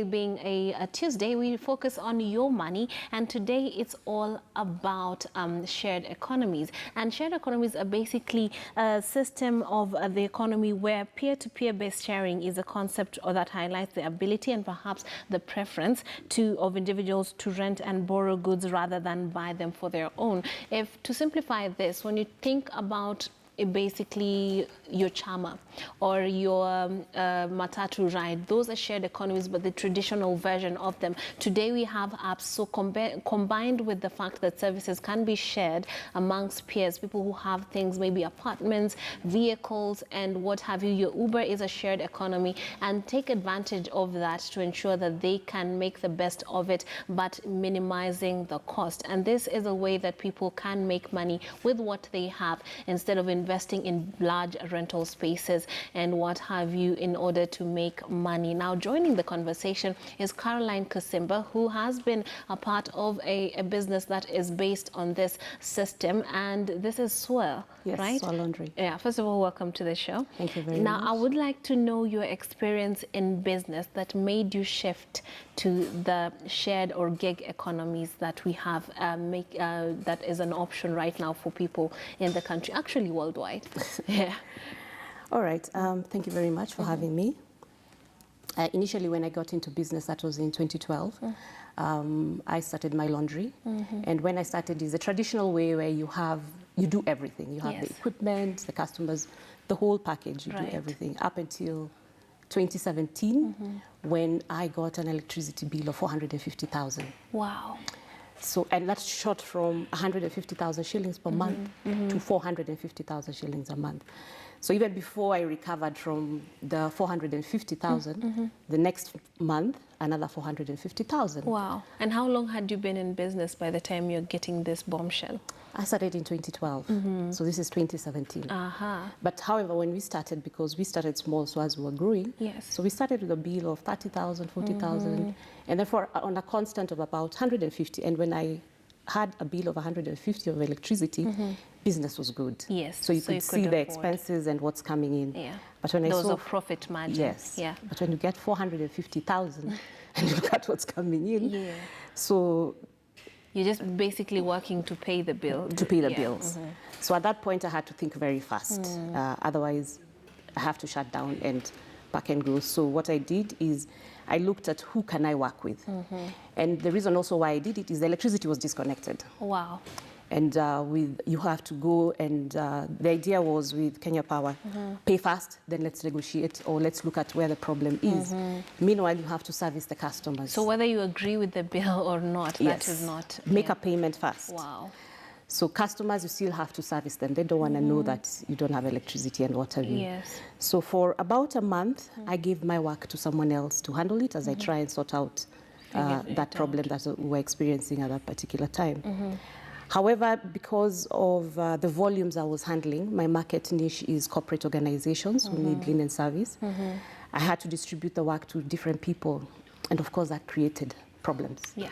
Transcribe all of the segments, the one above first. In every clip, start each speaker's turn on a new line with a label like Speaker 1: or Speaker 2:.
Speaker 1: Being a Tuesday, we focus on your money, and today it's all about shared economies. And shared economies are basically a system of the economy where peer-to-peer based sharing is a concept that highlights the ability and perhaps the preference of individuals to rent and borrow goods rather than buy them for their own. To simplify this, when you think about basically your chama or your matatu ride, those are shared economies, but the traditional version of them. Today we have apps, so combined with the fact that services can be shared amongst peers, people who have things, maybe apartments, vehicles, and what have you. Your Uber is a shared economy, and take advantage of that to ensure that they can make the best of it, but minimizing the cost. And this is a way that people can make money with what they have, instead of investing in large rental spaces and what have you in order to make money. Now, joining the conversation is Caroline Kasimba, who has been a part of a business that is based on this system, and this is Swell,
Speaker 2: yes,
Speaker 1: right?
Speaker 2: Swell Laundry.
Speaker 1: Yeah, first of all, welcome to the show.
Speaker 2: Thank you very much.
Speaker 1: Now, I would like to know your experience in business that made you shift to the shared or gig economies that we have, that is an option right now for people in the country, actually worldwide. Yeah.
Speaker 2: All right. Thank you very much for having me. Initially, when I got into business, that was in 2012, I started my laundry. And when I started, is a traditional way where you do everything. You have the equipment, the customers, the whole package. You do everything up until 2017, when I got an electricity bill of 450,000.
Speaker 1: Wow.
Speaker 2: So, and that's shot from 150,000 shillings per month to 450,000 shillings a month. So even before I recovered from the 450,000, the next month, another 450,000.
Speaker 1: Wow. And how long had you been in business by the time you're getting this bombshell?
Speaker 2: I started in 2012, so this is 2017. But however, when we started, because we started small, so as we were growing, so we started with a bill of 30,000, 40,000, and therefore on a constant of about 150. And when I had a bill of 150 of electricity, business was good.
Speaker 1: Yes.
Speaker 2: So you could see the expenses and what's coming in.
Speaker 1: Yeah.
Speaker 2: But when I saw
Speaker 1: profit margins.
Speaker 2: Yes.
Speaker 1: Yeah.
Speaker 2: But when you get 450,000 and you look at what's coming in, so
Speaker 1: you're just basically working to pay the bill.
Speaker 2: To pay the bills. So at that point, I had to think very fast. Otherwise, I have to shut down and pack and go. So what I did is I looked at who can I work with. And the reason also why I did it is the electricity was disconnected.
Speaker 1: Wow.
Speaker 2: And you have to go, and the idea was with Kenya Power, pay fast, then let's negotiate, or let's look at where the problem is. Meanwhile, you have to service the customers.
Speaker 1: So whether you agree with the bill or not, that is not...
Speaker 2: Make a payment fast.
Speaker 1: Wow.
Speaker 2: So customers, you still have to service them. They don't want to know that you don't have electricity and what have you.
Speaker 1: Yes.
Speaker 2: So for about a month, I gave my work to someone else to handle it as I try and sort out that problem that we were experiencing at that particular time. However, because of the volumes I was handling, my market niche is corporate organizations who need linen service. I had to distribute the work to different people. And of course, that created problems.
Speaker 1: Yeah.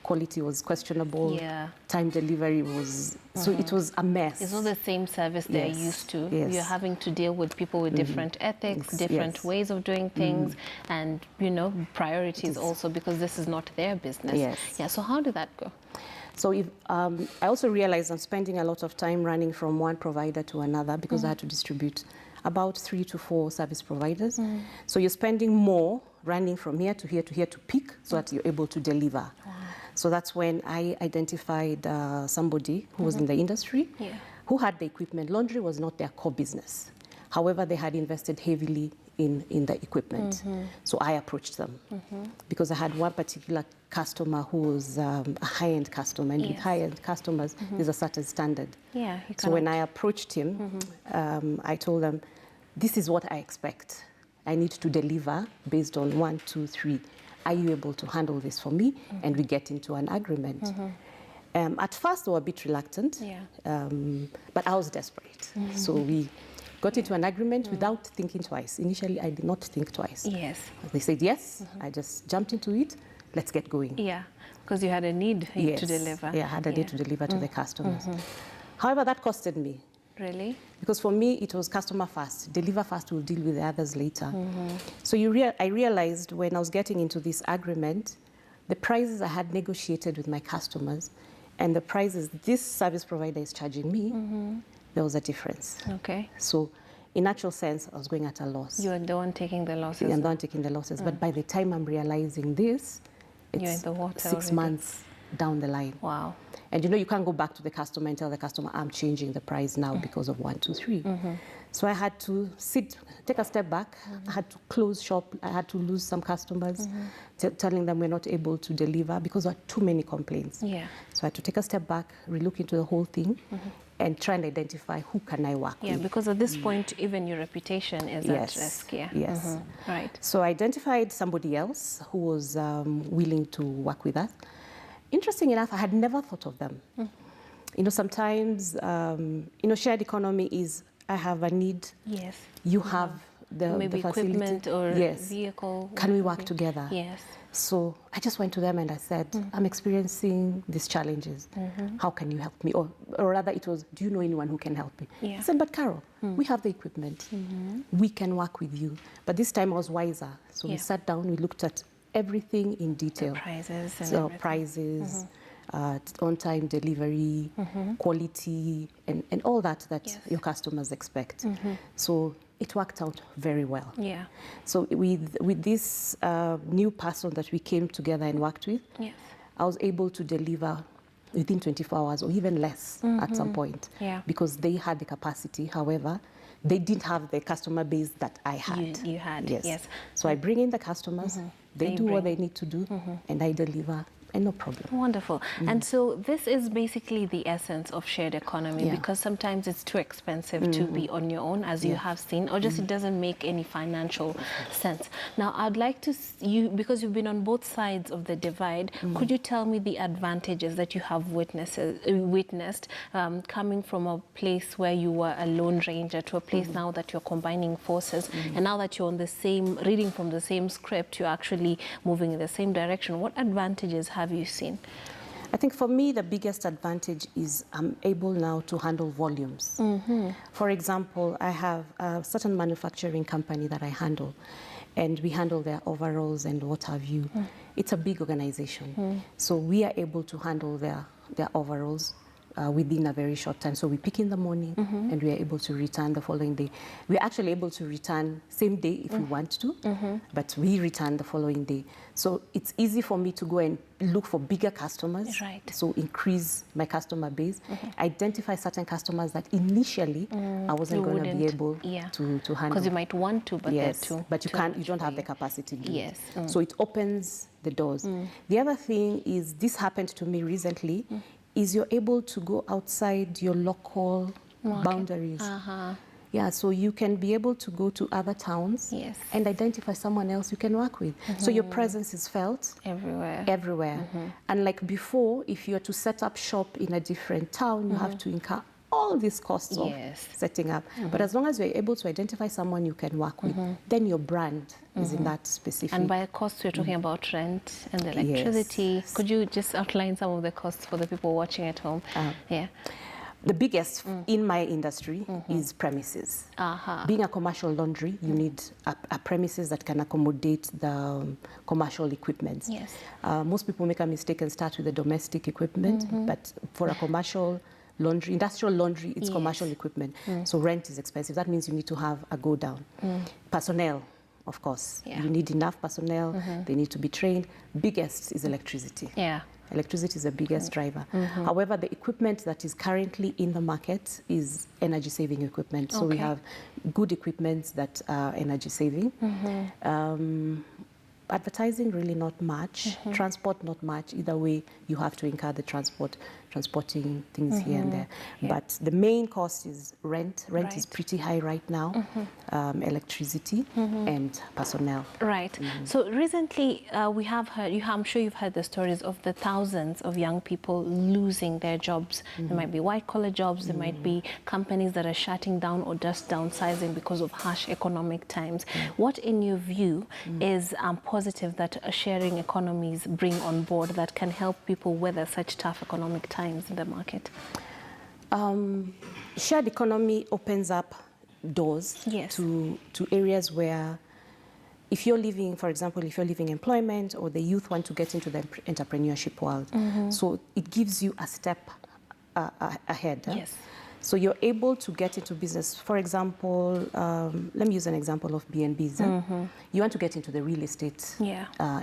Speaker 2: Quality was questionable. Time delivery was, so it was a mess.
Speaker 1: It's not the same service they're used to.
Speaker 2: Yes.
Speaker 1: You're having to deal with people with different ethics, different ways of doing things, and, you know, priorities also, because this is not their business. Yeah, so how did that go?
Speaker 2: So I also realized I'm spending a lot of time running from one provider to another, because I had to distribute about 3 to 4 service providers. So you're spending more running from here to here to here to pick, so that you're able to deliver. So that's when I identified somebody who was in the industry, who had the equipment. Laundry was not their core business. However, they had invested heavily in the equipment. So I approached them because I had one particular customer who was a high-end customer, and with high-end customers, there's a certain standard. So when I approached him, I told them, this is what I expect. I need to deliver based on 1, 2, 3. Are you able to handle this for me? And we get into an agreement. At first, they were a bit reluctant, but I was desperate. So we got into an agreement without thinking twice. Initially, I did not think twice. They said yes. I just jumped into it. Let's get going.
Speaker 1: Yeah, because you had a need to deliver.
Speaker 2: Yeah, I had a need to deliver to the customers. However, that costed me.
Speaker 1: Really?
Speaker 2: Because for me, it was customer first. Deliver first, we'll deal with the others later. So I realized when I was getting into this agreement, the prices I had negotiated with my customers and the prices this service provider is charging me, there was a difference.
Speaker 1: Okay.
Speaker 2: So in actual sense, I was going at a loss.
Speaker 1: You're the one taking the losses.
Speaker 2: I'm the one taking the losses. But by the time I'm realizing this,
Speaker 1: You're in
Speaker 2: it's
Speaker 1: the water
Speaker 2: 6
Speaker 1: already.
Speaker 2: months down the line.
Speaker 1: Wow.
Speaker 2: And you can't go back to the customer and tell the customer, I'm changing the price now because of 1, 2, 3. So I had to take a step back. I had to close shop. I had to lose some customers, telling them we're not able to deliver because there are too many complaints.
Speaker 1: Yeah.
Speaker 2: So I had to take a step back, relook into the whole thing, and try and identify who can I work with.
Speaker 1: Yeah, because at this point, even your reputation is
Speaker 2: Yes.
Speaker 1: at risk. Yeah.
Speaker 2: Yes.
Speaker 1: Right.
Speaker 2: So I identified somebody else who was willing to work with us. Interesting enough, I had never thought of them. Sometimes, shared economy is, I have a need,
Speaker 1: Yes.
Speaker 2: you have the
Speaker 1: Maybe
Speaker 2: facility.
Speaker 1: equipment or
Speaker 2: Yes.
Speaker 1: vehicle.
Speaker 2: Can we work together?
Speaker 1: Yes.
Speaker 2: So I just went to them and I said, I'm experiencing these challenges. How can you help me? Or rather it was, do you know anyone who can help me?
Speaker 1: Yeah.
Speaker 2: I said, but Carol, we have the equipment. We can work with you. But this time I was wiser. So we
Speaker 1: Yeah.
Speaker 2: sat down, we looked at everything in detail.
Speaker 1: The prices and
Speaker 2: So
Speaker 1: everything.
Speaker 2: prices, on-time delivery, quality, and all that
Speaker 1: Yes.
Speaker 2: your customers expect. So it worked out very well.
Speaker 1: Yeah.
Speaker 2: So with this new person that we came together and worked with,
Speaker 1: Yes.
Speaker 2: I was able to deliver within 24 hours or even less at some point,
Speaker 1: Yeah.
Speaker 2: because they had the capacity. However, they didn't have the customer base that I had.
Speaker 1: You had, yes.
Speaker 2: So I bring in the customers, they do what they need to do, and I deliver, and no problem.
Speaker 1: Wonderful. And so this is basically the essence of shared economy,
Speaker 2: Yeah.
Speaker 1: because sometimes it's too expensive to be on your own, as you have seen, or just it doesn't make any financial sense. Now, I'd like to, because you've been on both sides of the divide, could you tell me the advantages that you have witnessed coming from a place where you were a lone ranger to a place now that you're combining forces, and now that you're on the same, reading from the same script, you're actually moving in the same direction. What advantages have you seen?
Speaker 2: I think for me, the biggest advantage is I'm able now to handle volumes. For example, I have a certain manufacturing company that I handle, and we handle their overalls and what have you. It's a big organization. So we are able to handle their overalls within a very short time. So we pick in the morning and we are able to return the following day. We're actually able to return same day if we want to, but we return the following day. So it's easy for me to go and look for bigger customers,
Speaker 1: Right.
Speaker 2: so increase my customer base, identify certain customers that initially I wasn't going to be able to handle.
Speaker 1: Because you might want to, but
Speaker 2: Yes,
Speaker 1: they're too
Speaker 2: but you
Speaker 1: too
Speaker 2: can't. You
Speaker 1: much
Speaker 2: don't
Speaker 1: for
Speaker 2: have the
Speaker 1: you.
Speaker 2: capacity to do
Speaker 1: Yes.
Speaker 2: it. So it opens the doors. The other thing is, this happened to me recently, is you're able to go outside your local boundaries. Yeah, so you can be able to go to other towns
Speaker 1: Yes.
Speaker 2: and identify someone else you can work with. So your presence is felt
Speaker 1: Everywhere.
Speaker 2: everywhere. Unlike before, if you are to set up shop in a different town, you have to incur all these costs of
Speaker 1: Yes.
Speaker 2: setting up. But as long as you're able to identify someone you can work with, then your brand is in that specific.
Speaker 1: And by cost, we're talking about rent and electricity.
Speaker 2: Yes.
Speaker 1: Could you just outline some of the costs for the people watching at home? Yeah.
Speaker 2: The biggest in my industry is premises. Being a commercial laundry, you need a premises that can accommodate the commercial equipment.
Speaker 1: Yes.
Speaker 2: Most people make a mistake and start with the domestic equipment, but for a commercial laundry, industrial laundry, it's commercial equipment. So rent is expensive. That means you need to have a go down. Personnel, of course.
Speaker 1: Yeah.
Speaker 2: You need enough personnel. They need to be trained. Biggest is electricity.
Speaker 1: Yeah.
Speaker 2: Electricity is the biggest driver. However, the equipment that is currently in the market is energy saving equipment. So we have good equipment that are energy saving. Advertising, really not much. Transport, not much. Either way, you have to incur the transporting things here and there. But the main cost is rent. Rent is pretty high right now. Electricity and personnel.
Speaker 1: Right. So recently, we have heard, I'm sure you've heard the stories of the thousands of young people losing their jobs. There might be white-collar jobs. There might be companies that are shutting down or just downsizing because of harsh economic times. What, in your view, is positive that sharing economies bring on board that can help people weather such tough economic times in the market?
Speaker 2: Shared economy opens up doors
Speaker 1: Yes.
Speaker 2: to areas where, if you're living, for example, if you're living employment or the youth want to get into the entrepreneurship world, so it gives you a step ahead.
Speaker 1: Yes.
Speaker 2: So you're able to get into business. For example, let me use an example of B&Bs. You want to get into the real estate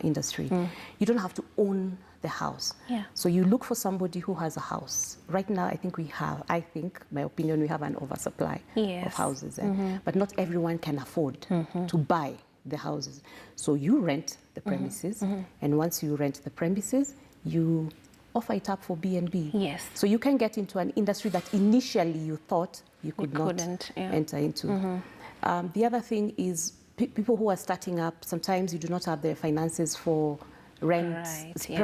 Speaker 2: industry. You don't have to own the house.
Speaker 1: Yeah.
Speaker 2: So you look for somebody who has a house. Right now, I think, my opinion, we have an oversupply of houses. But not everyone can afford to buy the houses. So you rent the premises. And once you rent the premises, you offer it up for B&B.
Speaker 1: Yes.
Speaker 2: So you can get into an industry that initially you thought you
Speaker 1: couldn't
Speaker 2: enter into. The other thing is people who are starting up, sometimes you do not have the finances for rent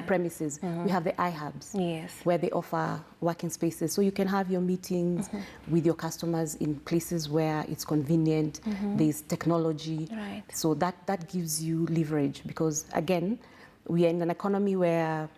Speaker 2: premises. We have the iHubs, where they offer working spaces. So you can have your meetings with your customers in places where it's convenient, there's technology. So that gives you leverage, because again, we are in an economy where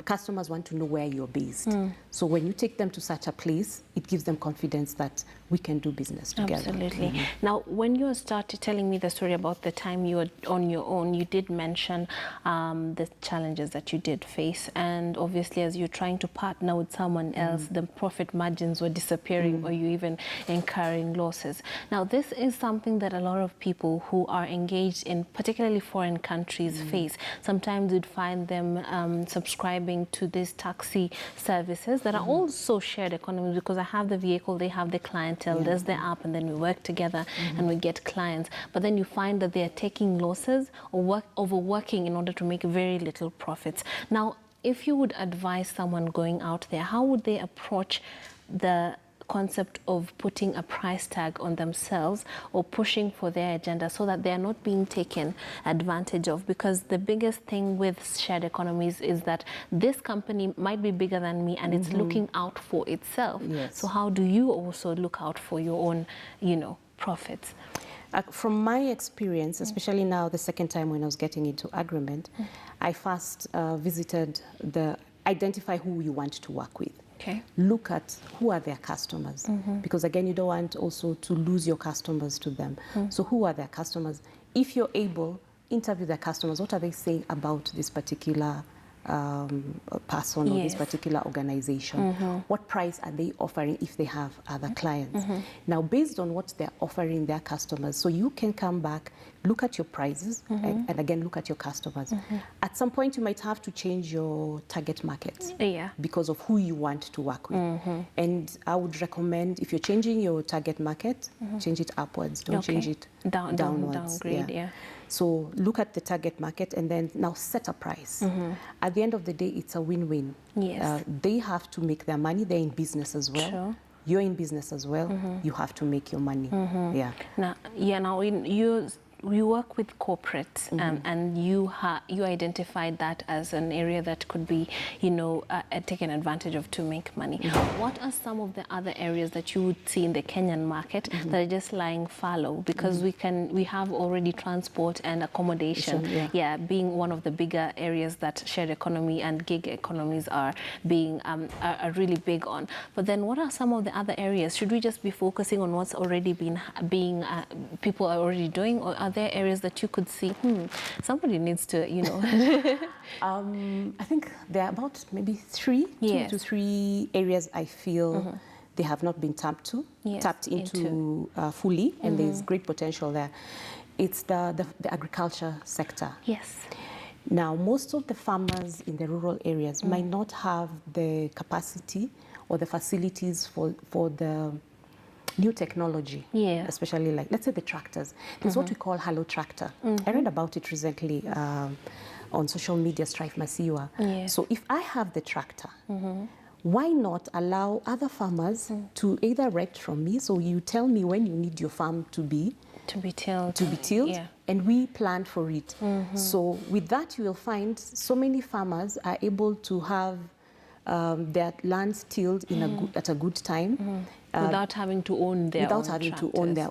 Speaker 2: customers want to know where you're based. So when you take them to such a place, it gives them confidence that we can do business together.
Speaker 1: Absolutely. Now, when you started telling me the story about the time you were on your own, you did mention the challenges that you did face. And obviously, as you're trying to partner with someone else, the profit margins were disappearing, or you even incurring losses. Now, this is something that a lot of people who are engaged in particularly foreign countries face. Sometimes you'd find them subscribing to these taxi services that are also shared economies, because I have the vehicle, they have the clientele, there's the app, and then we work together and we get clients. But then you find that they're taking losses or overworking in order to make very little profits. Now, if you would advise someone going out there, how would they approach the concept of putting a price tag on themselves or pushing for their agenda so that they are not being taken advantage of? Because the biggest thing with shared economies is that this company might be bigger than me and it's looking out for itself. So how do you also look out for your own, profits?
Speaker 2: From my experience, especially now the second time when I was getting into agreement, I first identify who you want to work with. Look at who are their customers, because again, you don't want also to lose your customers to them. So who are their customers? If you're able, interview their customers. What are they saying about this particular person or this particular organization? What price are they offering if they have other clients? Now, based on what they're offering their customers, so you can come back, look at your prices, and again, look at your customers. At some point, you might have to change your target market because of who you want to work with. And I would recommend, if you're changing your target market, change it upwards, don't change it downwards.
Speaker 1: Downgrade,
Speaker 2: So look at the target market and then now set a price. At the end of the day, it's a win-win. They have to make their money. They're in business as well. You're in business as well. You have to make your money.
Speaker 1: Now you work with corporates, and you identified that as an area that could be, taken advantage of to make money. What are some of the other areas that you would see in the Kenyan market that are just lying fallow? Because we have already transport and accommodation, being one of the bigger areas that shared economy and gig economies are being are really big on. But then, what are some of the other areas? Should we just be focusing on what's already people are already doing, or are there areas that you could see, somebody needs to,
Speaker 2: I think there are about maybe two to three areas I feel they have not been tapped into fully, and there's great potential there. It's the agriculture sector. Now, most of the farmers in the rural areas might not have the capacity or the facilities for the new technology, especially like, let's say, the tractors. There's what we call Hello Tractor. I read about it recently on social media, Strife Masiwa. So if I have the tractor, why not allow other farmers to either rent from me? So you tell me when you need your farm to be tilled, and we plan for it. So with that, you will find so many farmers are able to have their lands tilled at a good time.
Speaker 1: Without having to own their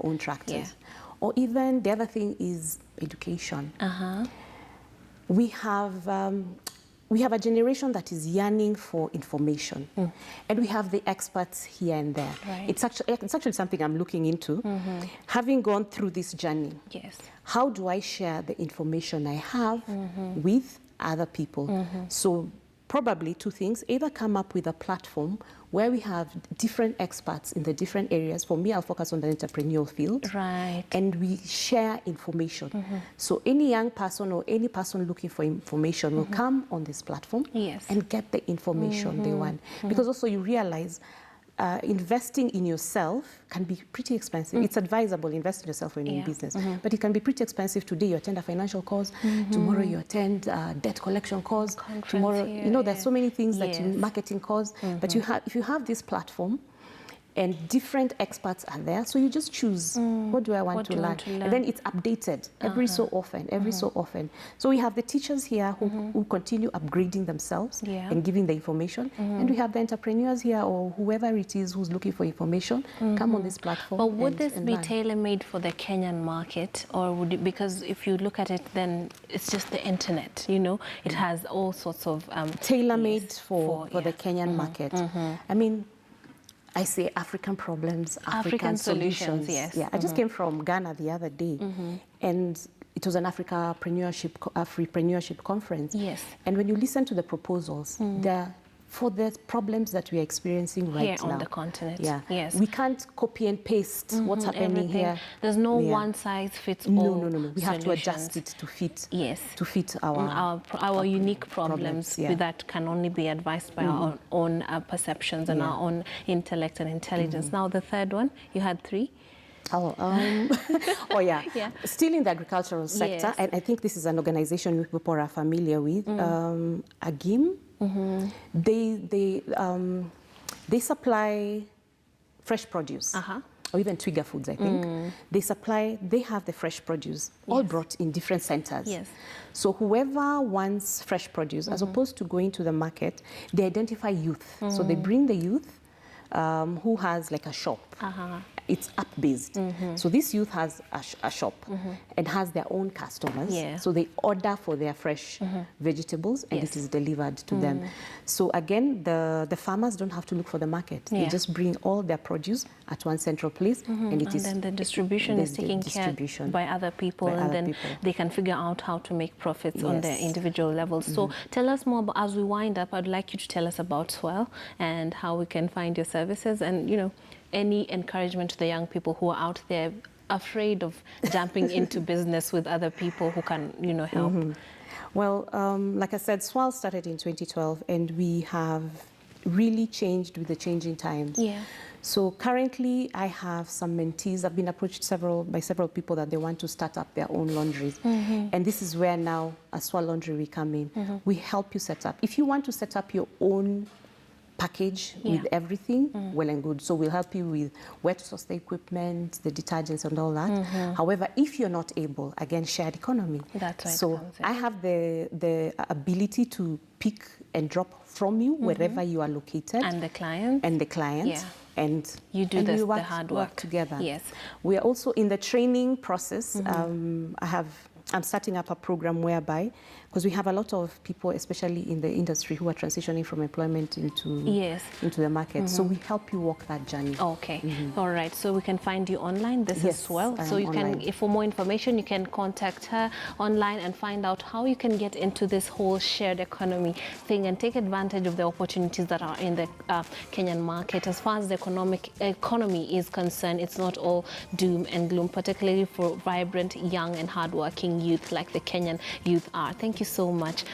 Speaker 2: own tractors. Or even the other thing is education. We we have a generation that is yearning for information, and we have the experts here and there.
Speaker 1: Right.
Speaker 2: It's actually something I'm looking into. Having gone through this journey,
Speaker 1: Yes.
Speaker 2: how do I share the information I have with other people? So probably two things: either come up with a platform where we have different experts in the different areas. For me, I'll focus on the entrepreneurial field.
Speaker 1: Right.
Speaker 2: And we share information. So any young person or any person looking for information will come on this platform
Speaker 1: Yes.
Speaker 2: and get the information they want. Because also you realize investing in yourself can be pretty expensive. It's advisable, invest in yourself when you're in business. But it can be pretty expensive. Today you attend a financial course, tomorrow you attend a debt collection course, tomorrow, you know, there's so many things that you, marketing course. But if you have this platform, and different experts are there, so you just choose what do I want to learn, and then it's updated every so often. So we have the teachers here who continue upgrading themselves and giving the information, and we have the entrepreneurs here or whoever it is who's looking for information come on this platform.
Speaker 1: But would this be tailor-made for the Kenyan market, or would it, because if you look at it, then it's just the internet, you know, it has all sorts of
Speaker 2: tailor-made for the Kenyan market. I mean, I say African problems, African solutions.
Speaker 1: Yes.
Speaker 2: Yeah, I just came from Ghana the other day, and it was an Afripreneurship conference.
Speaker 1: Yes.
Speaker 2: And when you listen to the proposals, they're for the problems that we are experiencing right
Speaker 1: here
Speaker 2: now.
Speaker 1: on the continent.
Speaker 2: Yeah.
Speaker 1: Yes.
Speaker 2: We can't copy and paste what's happening here.
Speaker 1: There's no one size fits all.
Speaker 2: No. We have to adjust it to fit.
Speaker 1: Yes.
Speaker 2: To fit our
Speaker 1: unique problems that can only be advised by our own perceptions and our own intellect and intelligence. Now the third one, you had three. Still in the agricultural sector, and I think this is an organization people are familiar with, AGIM. They supply fresh produce, or even Twiga Foods, I think. They have the fresh produce, all brought in different centers. Yes.
Speaker 2: So whoever wants fresh produce, as opposed to going to the market, they identify youth. So they bring the youth who has like a shop. It's app-based. So this youth has a shop and has their own customers.
Speaker 1: Yeah.
Speaker 2: So they order for their fresh vegetables and it is delivered to them. So again, the farmers don't have to look for the market. They just bring all their produce at one central place and it is...
Speaker 1: And then the distribution is taken care by other people, they can figure out how to make profits on their individual levels. So tell us more about, as we wind up, I'd like you to tell us about Swell and how we can find your services and, you know, any encouragement to the young people who are out there afraid of jumping into business with other people who can, you know, help?
Speaker 2: Well, like I said, Swell started in 2012 and we have really changed with the changing times.
Speaker 1: Yeah.
Speaker 2: So currently I have some mentees. I've been approached by several people that they want to start up their own laundries. And this is where now as Swell Laundry we come in. We help you set up. If you want to set up your own package with everything, well and good. So we'll help you with where to source the equipment, the detergents and all that. However, if you're not able, again, shared economy.
Speaker 1: That's right.
Speaker 2: So I have the ability to pick and drop from you wherever you are located.
Speaker 1: And the client.
Speaker 2: And the client.
Speaker 1: Yeah.
Speaker 2: And
Speaker 1: you do
Speaker 2: the
Speaker 1: hard work
Speaker 2: together.
Speaker 1: Yes.
Speaker 2: We are also in the training process. I'm starting up a program whereby, because we have a lot of people, especially in the industry, who are transitioning from employment into the market. So we help you walk that journey.
Speaker 1: Okay. All right. So we can find you online. This is Swell. So you can, if for more information, you can contact her online and find out how you can get into this whole shared economy thing and take advantage of the opportunities that are in the Kenyan market. As far as the economy is concerned, it's not all doom and gloom, particularly for vibrant, young and hardworking youth like the Kenyan youth are. Thank you so much